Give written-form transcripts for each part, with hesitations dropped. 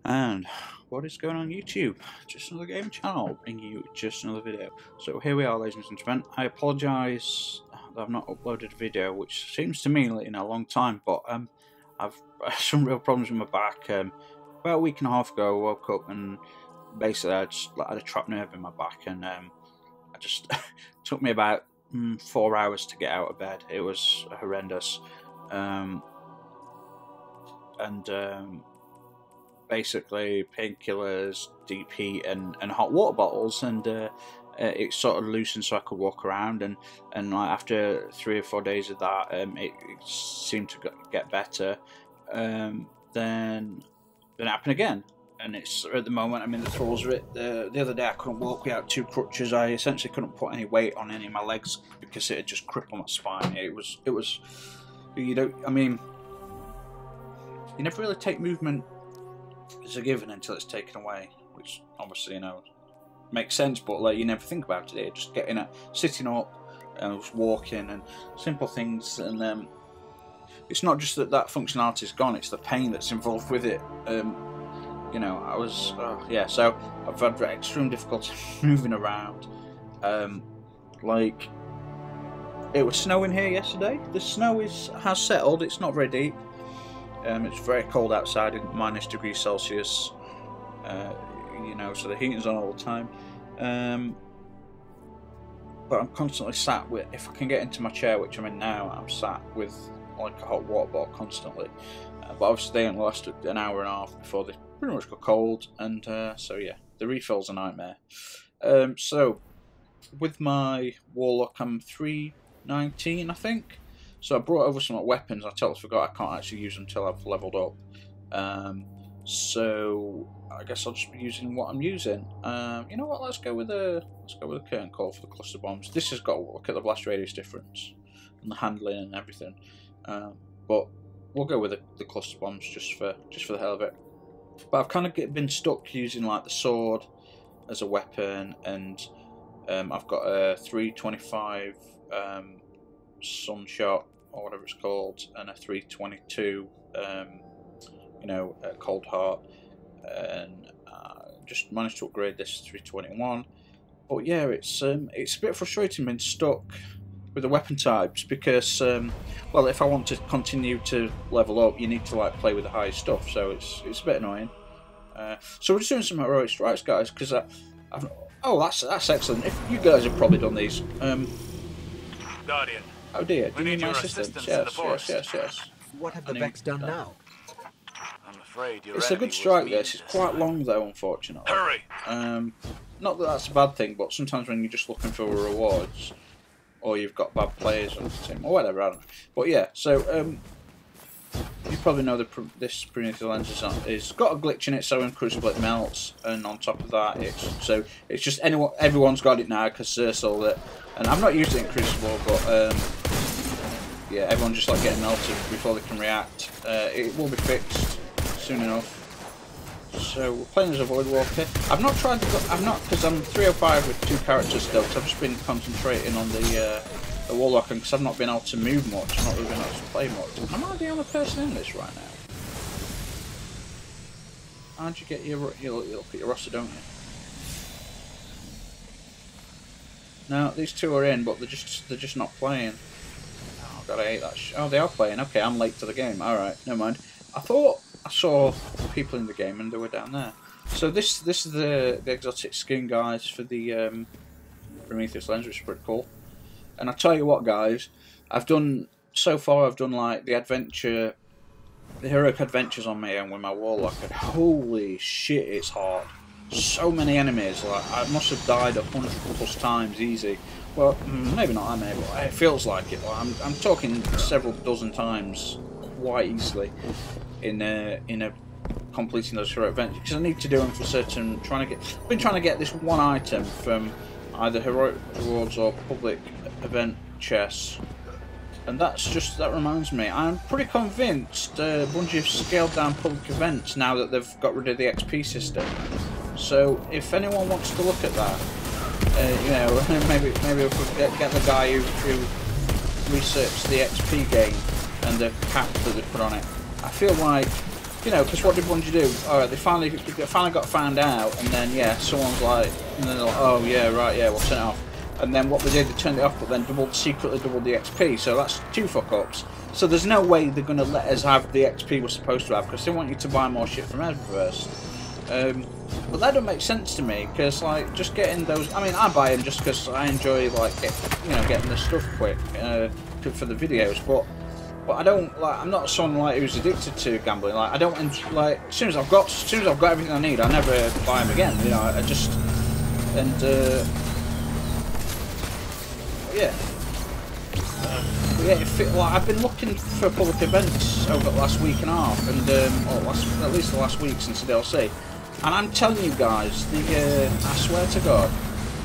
And what is going on YouTube? Just another gaming channel bringing you just another video. So here we are, ladies and gentlemen. I apologise that I've not uploaded a video, which seems to me in a long time, but I've had some real problems with my back. About a week and a half ago I woke up and basically I just had a trapped nerve in my back, and I just it took me about 4 hours to get out of bed. It was horrendous. Basically painkillers, deep heat, and hot water bottles, and it sort of loosened so I could walk around, and like after 3 or 4 days of that, it seemed to get better. Then it happened again, and it's at the moment I'm in the throes of it. The other day I couldn't walk without 2 crutches. I essentially couldn't put any weight on any of my legs because it had just crippled my spine. It was you know, I mean, you never really take movement as a given until it's taken away, which obviously, you know, makes sense, but like you never think about it. Just getting up, sitting up, and just walking, and simple things. And it's not just that functionality is gone; it's the pain that's involved with it. You know, I was yeah. So I've had extreme difficulty moving around. Like, it was snowing here yesterday. The snow has settled. It's not very deep. It's very cold outside, in -°C. You know, so the heating's on all the time. But I'm constantly sat with, if I can get into my chair, which I'm in now, I'm sat with like a hot water bottle constantly. But obviously they only last an hour and a half before they pretty much got cold, and so yeah, the refill's a nightmare. So with my warlock, I'm 319, I think. So I brought over some weapons. I totally forgot I can't actually use them until I've leveled up. So I guess I'll just be using what I'm using. You know what? Let's go with a curtain call for the cluster bombs. This has got to look at the blast radius difference and the handling and everything. But we'll go with the cluster bombs just for the hell of it. But I've kind of been stuck using like the sword as a weapon, and I've got a 325. Sunshot or whatever it's called, and a 322 you know, Cold Heart, and just managed to upgrade this 321. But yeah, it's a bit frustrating being stuck with the weapon types, because well, if I want to continue to level up, you need to like play with the higher stuff, so it's a bit annoying. So we're just doing some heroic strikes, guys, because oh, that's excellent. If you guys have probably done these. Guardian. Oh dear, do we you need need my your assistance? assistance Yes. What have the Vex done now? I'm afraid you're It's a good strike, this. It's quite long though, unfortunately. Hurry! Not that that's a bad thing, but sometimes when you're just looking for rewards, or you've got bad players on the team, or whatever, I don't know. But yeah, so you probably know this Prometheus lens is got a glitch in it, so in Crucible it melts, and on top of that, it's just everyone's got it now because Cecil that, and I'm not using it in Crucible, but yeah, everyone's just like getting melted before they can react. It will be fixed soon enough. So we're playing as a Void Walker. I've not tried because I'm 305 with 2 characters still, because I've just been concentrating on the Warlock, because I've not been able to move much, I've not really been able to play much. Am I the only person in this right now? How'd you get you look at your roster, don't you? No, these 2 are in, but they're just not playing. Oh god, I hate that. Oh, they are playing. Okay, I'm late to the game. All right, never mind. I thought I saw people in the game and they were down there. So this is the exotic skin, guys, for the Prometheus lens, which is pretty cool. And I tell you what, guys, so far I've done like the heroic adventures on me and with my warlock, and holy shit, it's hard. So many enemies, like I must have died 100+ times easy. Well, maybe not that many, but it feels like it. Like, I'm talking several dozen times quite easily in completing those heroic adventures, because I need to do them for certain. I've been trying to get this one item from either heroic rewards or public event chests, and that reminds me, I'm pretty convinced Bungie have scaled down public events now that they've got rid of the XP system. So if anyone wants to look at that, you know, maybe we could get the guy who researched the XP game and the cap that they put on it. I feel like you know, because what did Bungie do? Alright, they finally got found out, and then, yeah, someone's like, and then they're like, oh, yeah, right, yeah, we'll turn it off. And then what they did, they turned it off, but then secretly doubled the XP, so that's 2 fuck-ups. So there's no way they're going to let us have the XP we're supposed to have, because they want you to buy more shit from Eververse. But that don't make sense to me, because, like, just getting those... I mean, I buy them just because I enjoy, like, getting the stuff quick for the videos, but I don't, like, I'm not someone, like, who's addicted to gambling. Like, I don't, like, as soon as I've got everything I need, I never buy them again, you know, I just... And, yeah. Yeah, like, I've been looking for public events over the last week and a half, and or at least the last week since the DLC. And I'm telling you guys, I swear to God,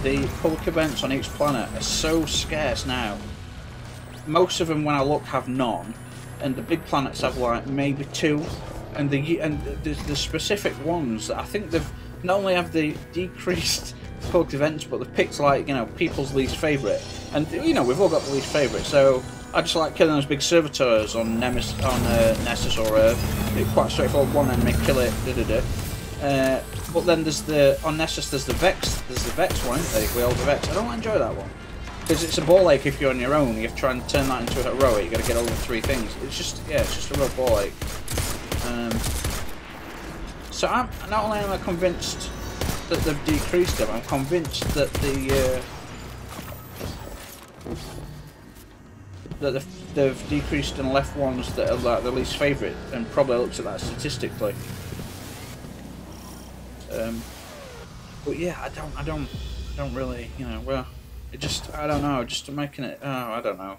the public events on each planet are so scarce now. Most of them, when I look, have none, and the big planets have like maybe 2, and the specific ones that I think they've not only have they decreased public events, but they've picked, like, you know, people's least favourite. And you know, we've all got the least favourite, so I just like killing those big servitors on Nessus or Earth. It's quite straightforward, one enemy, kill it, but then there's on Nessus there's the Vex one, isn't there? We all the Vex. I don't enjoy that one. Because it's a ball ache if you're on your own. You have to try and turn that into a heroic. You got to get all the 3 things. It's just, yeah, it's just a real ball ache. So I'm not only am I convinced that they've decreased them, I'm convinced that they've decreased and left ones that are like the least favourite, and probably looked at that statistically. But yeah, I don't really, you know, well. It just, I don't know, just making it, I don't know.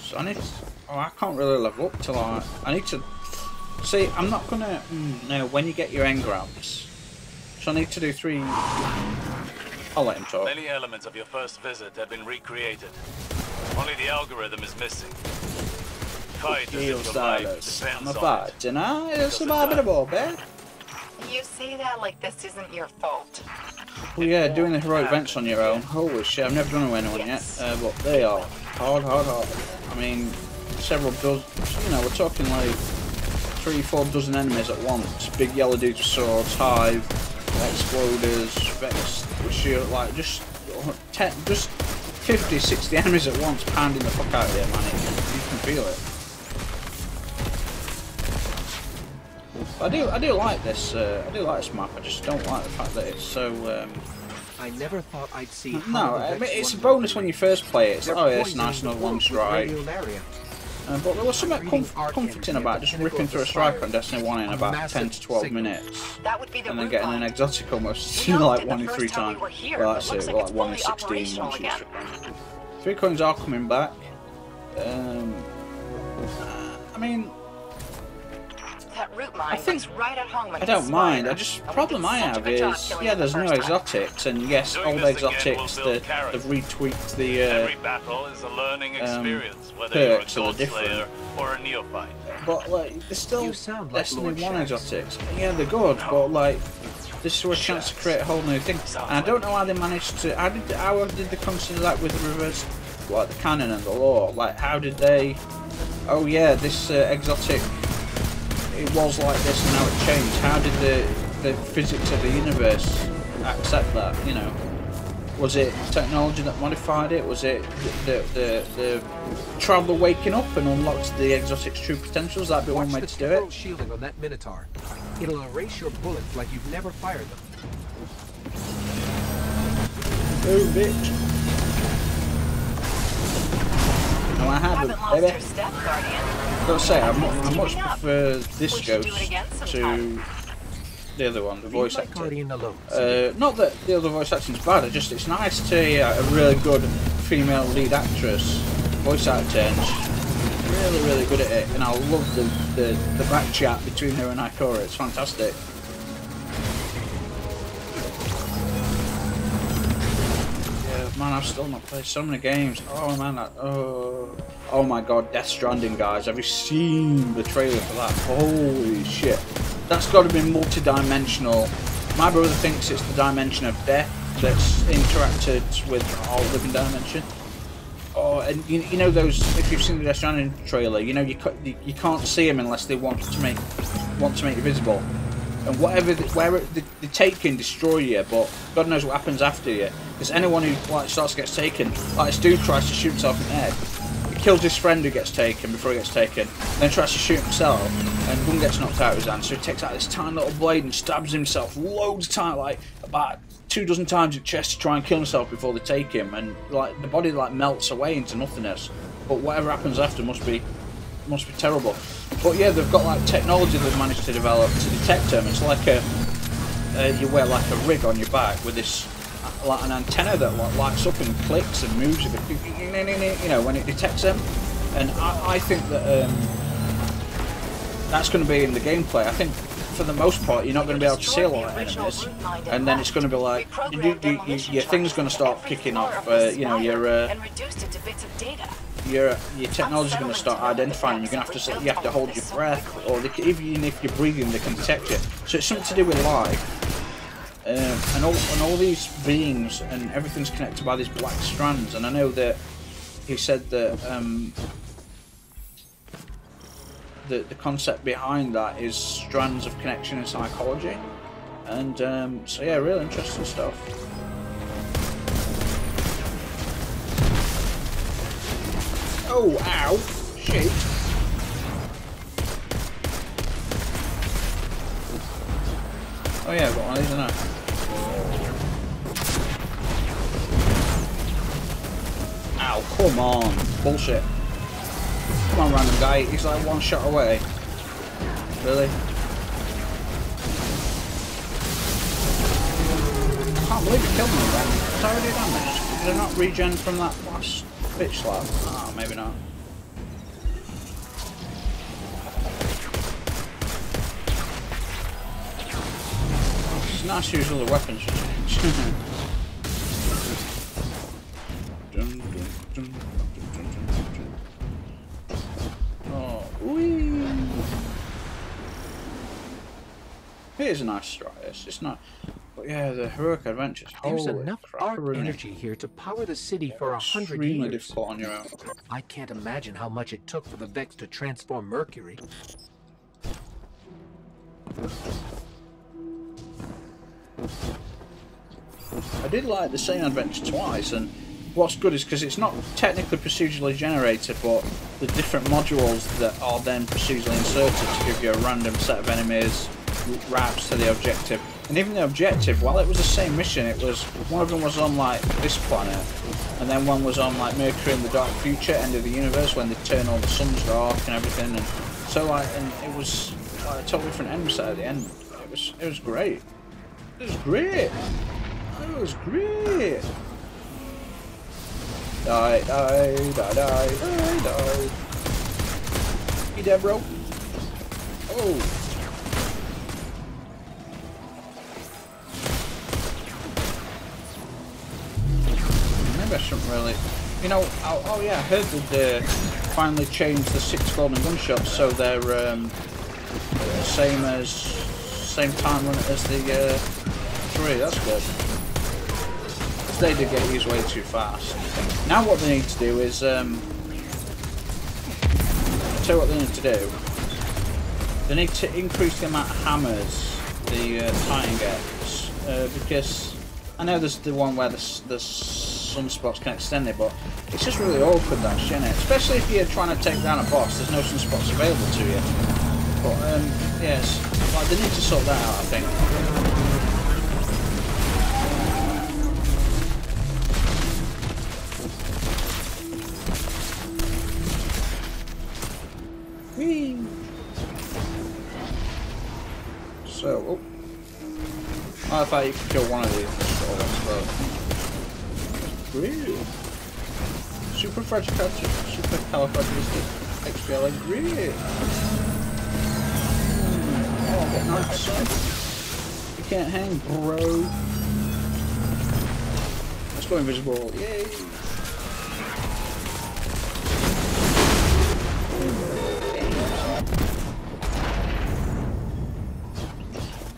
So I need to, I can't really level up till I need to, see, I'm not gonna, no, when you get your engrams, so I need to do 3, I'll let him talk. Many elements of your first visit have been recreated. Only the algorithm is missing. Fight as if your life depends I'm a on fight, it. and it's a bit of all bad. You say that like this isn't your fault. Well, yeah, doing the heroic events on your own. Holy shit, I've never done it with anyone yet. But they are hard. I mean, several dozen, you know, we're talking like 3-4 dozen enemies at once. Big yellow dudes with swords, hive, exploders, vex, shield, like just 50, 60 enemies at once pounding the fuck out of you, man. You can feel it. I do like this. I do like this map. I just don't like the fact that it's so. I never thought I'd see. No, I mean, it's a bonus when you first play it. It's like, oh yeah, it's nice, another one strike. But there was something comforting about just ripping through a striker on Destiny 1 in about 10 to 12 minutes, and then getting an exotic almost, you know, like 1 in 3 times. Well, that's it. Well, like 1 in 16 once you strip them. 3 coins are coming back. I mean. I think right at home. I don't mind. I just problem I have is there's no exotics, and yes, all the exotics that have retweaked the every battle is a learning experience, whether perks you're a are different. or a neophyte. But like, there's still Destiny 1 exotics. Yeah, they're good, but like, this was a chance to create a whole new thing. And I don't know how they managed to. How did they consider that with the reverse, like the canon and the lore? Like, how did they? Oh yeah, this exotic. It was like this and now it changed. How did the physics of the universe accept that, you know? Was it technology that modified it? Was it the traveller waking up and unlocked the exotic's true potentials? That'd be one way to do it. Shielding on that Minotaur. It'll erase your bullets like you've never fired them. Oh, bitch. No, I haven't, baby. I've got to say, I much prefer this ghost to the other one, the voice acting. Not that the other voice acting's bad, it's nice to hear a really good female lead actress voice actor, and she's really, really good at it, and I love the back chat between her and Ikora, it's fantastic. Man, I've still not played so many games. Oh man, oh my god, Death Stranding, guys. Have you seen the trailer for that? Holy shit. That's got to be multi-dimensional. My brother thinks it's the dimension of death that's interacted with our living dimension. Oh, and you know those, if you've seen the Death Stranding trailer, you know you can't see them unless they want to make it visible. And whatever they take and destroy you, but God knows what happens after you. Because anyone who like starts to get taken, like this dude tries to shoot himself in the head. He kills his friend who gets taken before he gets taken, then tries to shoot himself, and gun gets knocked out of his hand. So he takes out this tiny little blade and stabs himself loads of times, like about 24 times in the chest to try and kill himself before they take him. And like the body like melts away into nothingness. But whatever happens after must be terrible. But yeah, they've got like technology they've managed to develop to detect them. It's like you wear like a rig on your back with this like an antenna that like lights up and clicks and moves a bit, you know, when it detects them. And I think that that's going to be in the gameplay. I think for the most part you're not going to be able to see a lot of enemies, and then it's going to be like your thing's going to start kicking off. You know, your technology's going to start identifying. You're going to have to hold your breath, or even if you're breathing, they can detect you. So it's something to do with life. And all these beings and everything's connected by these black strands. And I know that he said that the concept behind that is strands of connection in psychology. And so yeah, really interesting stuff. Oh, ow! Shit! Oh yeah, I've got one of these now. Ow, come on. Bullshit. Come on, random guy. He's like one shot away. Really? I can't believe he killed me then. It's already damaged. Did I not regen from that last bitch slab? Oh, maybe not. It's nice to use all the weapons for change. Oh, wee. It is a nice strike. It's not, but yeah, the heroic adventures. There's enough arc energy here to power the city for 100 years. Extremely difficult on your own. I can't imagine how much it took for the Vex to transform Mercury. I did like the same adventure twice, and what's good is because it's not technically procedurally generated, but the different modules that are then procedurally inserted to give you a random set of enemies, routes to the objective. And even the objective, while it was the same mission, it was one of them was on like this planet, and then one was on like Mercury in the dark future, end of the universe, when they turn all the suns dark and everything. And so like, and it was like a totally different enemy set at the end. It was great. It was great. It was great. Die, die, die, die, die, die. You dead, bro? Oh. Maybe I shouldn't really. You know, oh yeah, I heard that they finally changed the 6 golden gunshots so they're same time limit as the 3. That's good. They did get used way too fast. Now what they need to do is, I'll tell you what they need to do. They need to increase the amount of hammers the Titan gets, because I know there's the one where the sunspots can extend it, but it's just really awkward that shit, innit? Especially if you're trying to take down a boss, there's no sunspots available to you. But yes, like they need to sort that out, I think. So, I thought you could kill one of these. Really? Supercalifragilistic. Really? Oh, I'm getting outside. You can't hang, bro. Let's go invisible. Yay!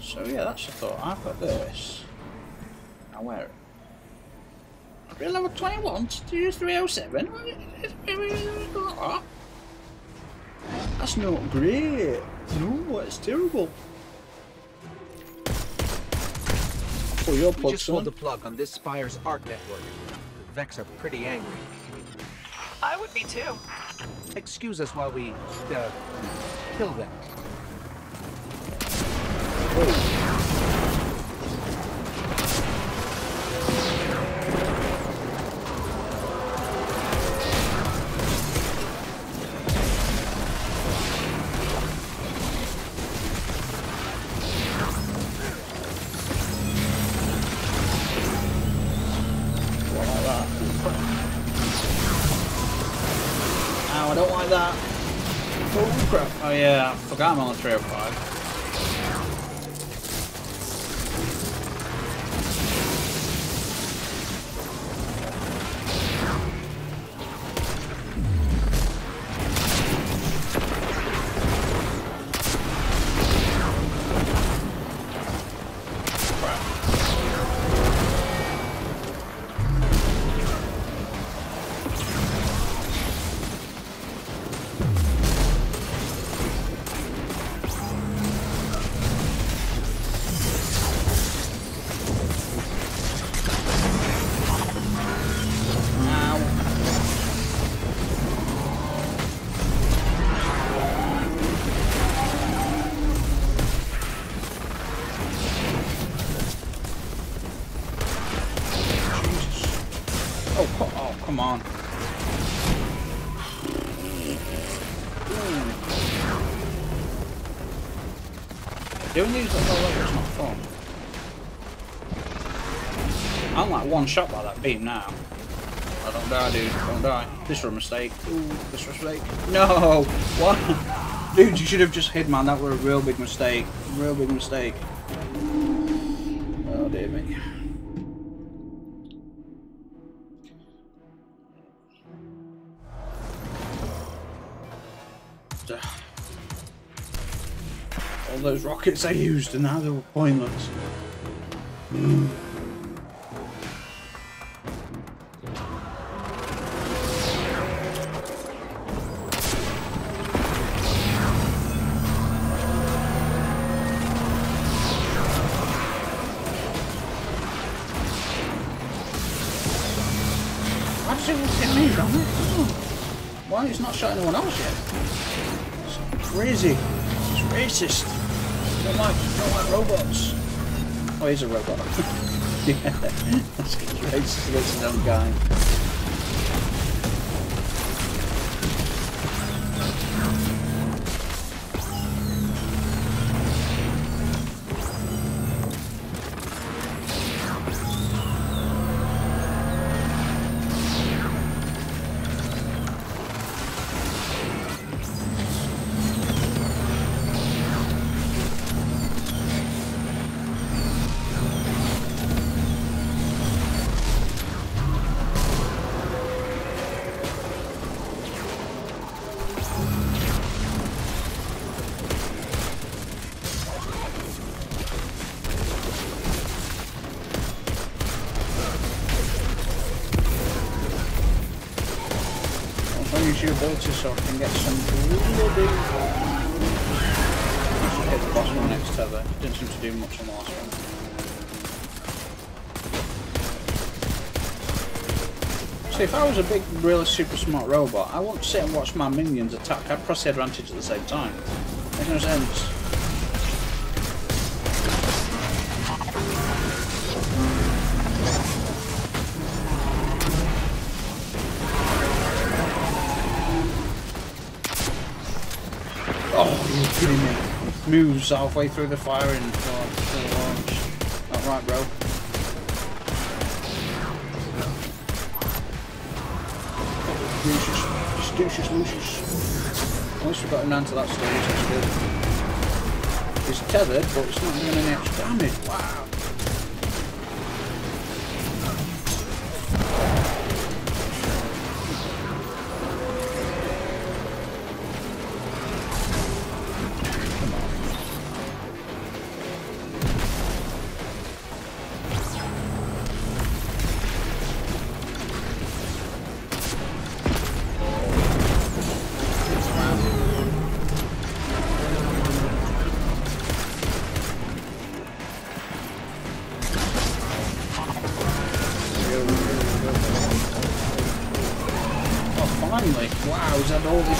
So yeah, that's the thought. I've got this. I'll wear it. Real level 21 to use 307? That's not great. No, it's terrible. Oh, you're We just pulled the plug on this Spire's Arc network. The Vex are pretty angry. I would be too. Excuse us while we, kill them. Ow, I don't like that. Oh crap. Oh yeah, I forgot I'm on the 305. Oh, come on. Doing these at low level is not fun. I'm like one shot by that beam now. Oh, don't die, dude. Don't die. This was a mistake. Ooh, this was a mistake. No! What? Dude, you should have just hid, man. That was a real big mistake. Real big mistake. Oh, dear me. All those rockets I used and now they were pointless. Why does it look at me, damn it? Why it's not shot anyone else yet? It's crazy. It's racist. Don't like robots. Oh, he's a robot. Yeah, that's racist against his own guy. Use your ability so I can get some bloody... I should hit the boss one next tether. Didn't seem to do much on the last one. See, if I was a big, really super smart robot, I wouldn't sit and watch my minions attack. I'd press the advantage at the same time. Makes no sense. Oh, you're kidding me. Moves halfway through the firing for the launch. Not right, bro. Lucius. At least we've got him down to that stage, that's good. He's tethered, but it's not doing any extra damage. Wow.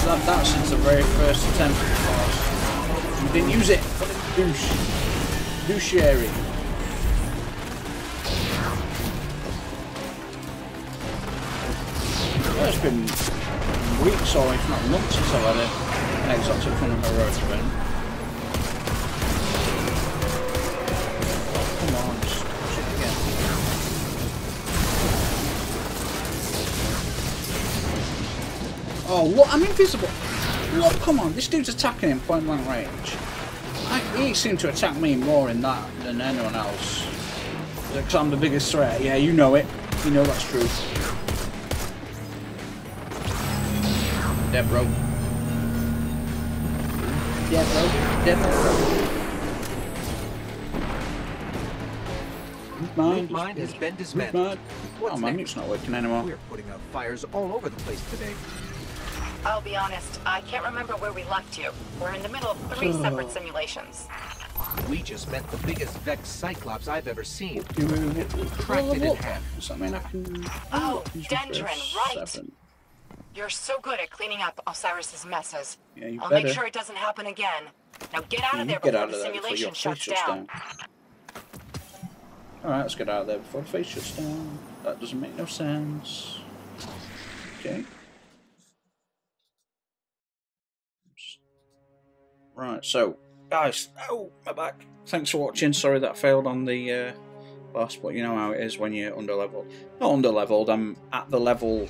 that since the very first attempt, of course. You didn't use it. Douche. Douchery. Well, it's been weeks or if not months since I've had an exotic from a heroic event. Come on, just push it again. Oh, look, I'm invisible. Look, come on, this dude's attacking in point blank range. He seemed to attack me more in that than anyone else. Because I'm the biggest threat. Yeah, you know it. You know that's true. Dead, bro. Dead, bro. Dead, bro. Mine has been dismantled. Oh, my mute's not working anymore. We're putting out fires all over the place today. I'll be honest, I can't remember where we left you. We're in the middle of 3 separate simulations. We just met the biggest Vex Cyclops I've ever seen. Cracked it in half. Does that mean I can... Oh, Dendron, right. You're so good at cleaning up Osiris's messes. Yeah, you I'll better. make sure it doesn't happen again. Now get out of there Get before out the of there before your simulation face shuts shuts down. Alright, let's get out of there before the face shuts down. That doesn't make no sense. Okay. Right, so, guys, oh, my back. Thanks for watching. Sorry that I failed on the boss, but you know how it is when you're under-leveled. Not under-leveled, I'm at the level,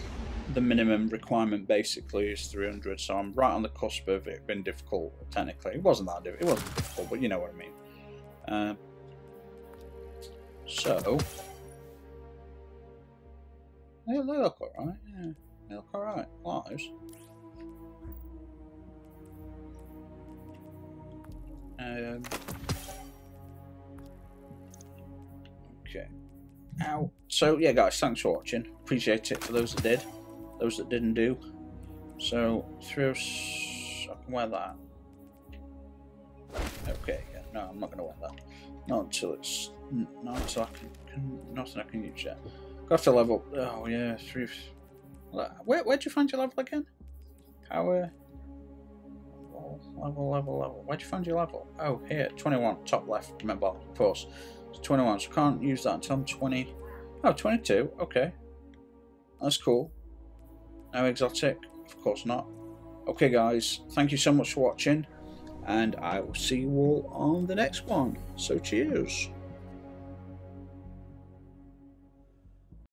the minimum requirement basically is 300, so I'm right on the cusp of it being difficult, technically. It wasn't that difficult, it wasn't difficult, but you know what I mean. So, they look alright, yeah. They look alright, lives. Okay. Ow. So yeah, guys, thanks for watching. Appreciate it for those that did. Those that didn't do. So I can wear that. Okay. Yeah. No, I'm not gonna wear that. Not until it's not until I can nothing I can use yet. Got to level. Oh yeah, 3. Where'd you find your level again? Power. Level. Where'd you find your level? Oh, here, 21, top left, remember, of course. It's 21, so can't use that until I'm 20. Oh, 22, okay. That's cool. No exotic? Of course not. Okay, guys, thank you so much for watching, and I will see you all on the next one. So, cheers.